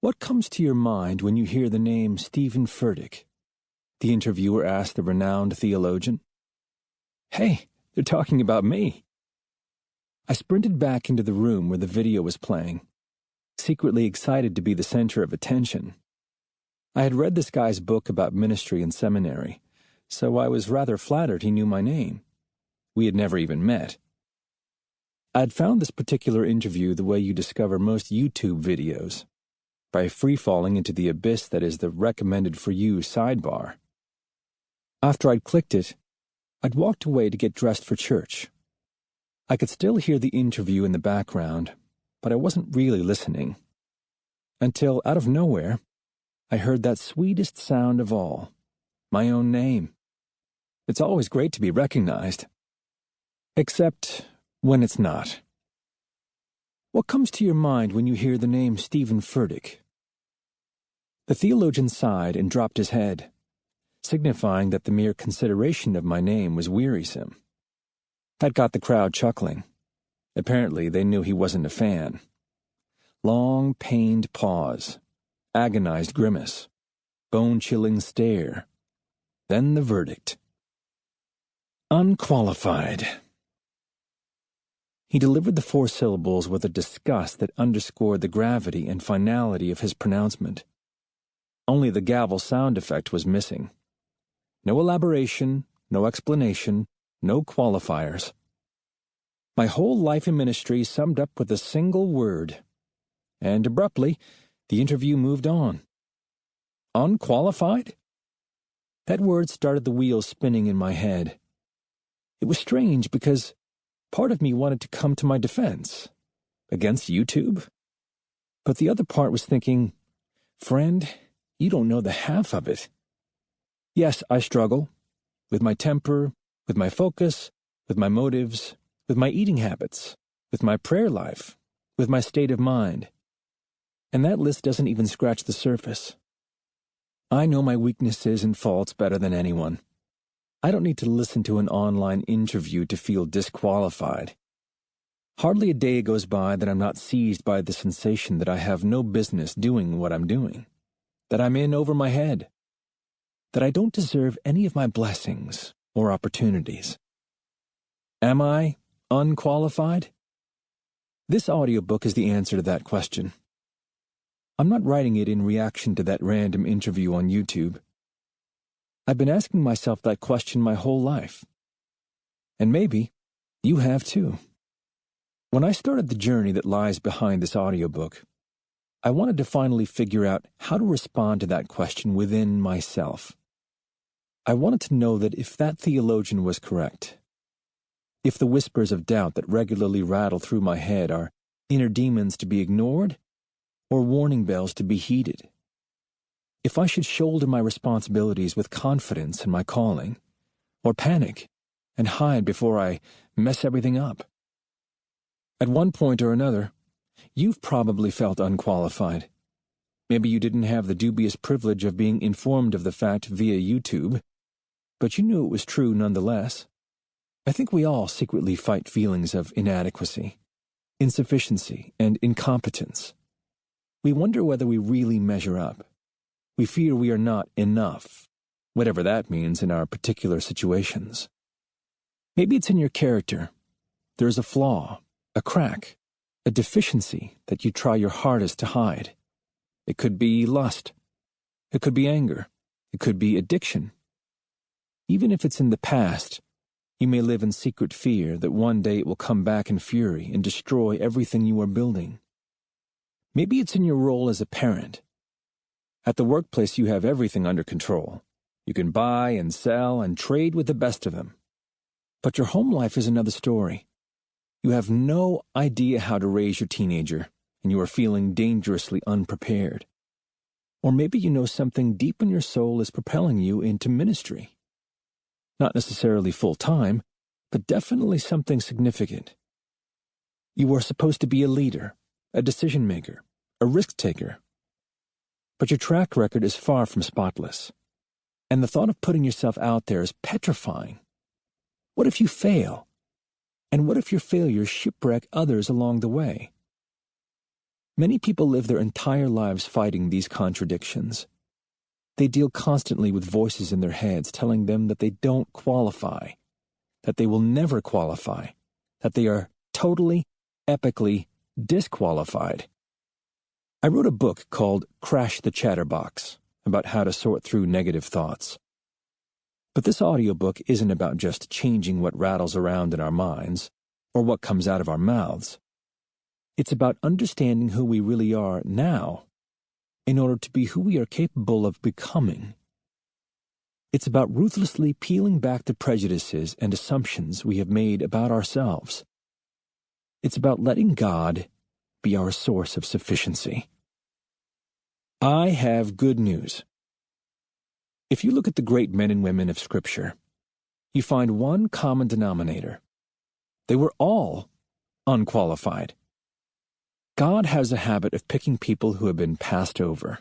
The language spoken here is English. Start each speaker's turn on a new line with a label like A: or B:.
A: What comes to your mind when you hear the name Stephen Furtick? The interviewer asked the renowned theologian. Hey, they're talking about me. I sprinted back into the room where the video was playing, secretly excited to be the center of attention. I had read this guy's book about ministry in seminary, so I was rather flattered he knew my name. We had never even met. I had found this particular interview the way you discover most YouTube videos, by free-falling into the abyss that is the recommended for you sidebar. After I'd clicked it, I'd walked away to get dressed for church. I could still hear the interview in the background, but I wasn't really listening. Until, out of nowhere, I heard that sweetest sound of all, my own name. It's always great to be recognized. Except when it's not. What comes to your mind when you hear the name Stephen Furtick? The theologian sighed and dropped his head, signifying that the mere consideration of my name was wearisome. That got the crowd chuckling. Apparently, they knew he wasn't a fan. Long, pained pause, agonized grimace, bone-chilling stare. Then the verdict. Unqualified. He delivered the 4 syllables with a disgust that underscored the gravity and finality of his pronouncement. Only the gavel sound effect was missing. No elaboration, no explanation, no qualifiers. My whole life in ministry summed up with a single word. And abruptly, the interview moved on. Unqualified? That word started the wheels spinning in my head. It was strange because part of me wanted to come to my defense. Against YouTube? But the other part was thinking, friend, you don't know the half of it. Yes, I struggle. With my temper, with my focus, with my motives, with my eating habits, with my prayer life, with my state of mind. And that list doesn't even scratch the surface. I know my weaknesses and faults better than anyone. I don't need to listen to an online interview to feel disqualified. Hardly a day goes by that I'm not seized by the sensation that I have no business doing what I'm doing, that I'm in over my head, that I don't deserve any of my blessings or opportunities. Am I unqualified? This audiobook is the answer to that question. I'm not writing it in reaction to that random interview on YouTube. I've been asking myself that question my whole life. And maybe you have too. When I started the journey that lies behind this audiobook, I wanted to finally figure out how to respond to that question within myself. I wanted to know that if that theologian was correct, if the whispers of doubt that regularly rattle through my head are inner demons to be ignored or warning bells to be heeded, if I should shoulder my responsibilities with confidence in my calling, or panic and hide before I mess everything up. At one point or another, you've probably felt unqualified. Maybe you didn't have the dubious privilege of being informed of the fact via YouTube, but you knew it was true nonetheless. I think we all secretly fight feelings of inadequacy, insufficiency, and incompetence. We wonder whether we really measure up. We fear we are not enough, whatever that means in our particular situations. Maybe it's in your character. There's a flaw, a crack, a deficiency that you try your hardest to hide. It could be lust. It could be anger. It could be addiction. Even if it's in the past, you may live in secret fear that one day it will come back in fury and destroy everything you are building. Maybe it's in your role as a parent. At the workplace, you have everything under control. You can buy and sell and trade with the best of them. But your home life is another story. You have no idea how to raise your teenager, and you are feeling dangerously unprepared. Or maybe you know something deep in your soul is propelling you into ministry. Not necessarily full-time, but definitely something significant. You are supposed to be a leader, a decision-maker, a risk-taker. But your track record is far from spotless, and the thought of putting yourself out there is petrifying. What if you fail? And what if your failures shipwreck others along the way? Many people live their entire lives fighting these contradictions. They deal constantly with voices in their heads telling them that they don't qualify, that they will never qualify, that they are totally, epically disqualified. I wrote a book called Crash the Chatterbox about how to sort through negative thoughts. But this audiobook isn't about just changing what rattles around in our minds or what comes out of our mouths. It's about understanding who we really are now in order to be who we are capable of becoming. It's about ruthlessly peeling back the prejudices and assumptions we have made about ourselves. It's about letting God be our source of sufficiency. I have good news. If you look at the great men and women of Scripture, you find one common denominator. They were all unqualified. God has a habit of picking people who have been passed over,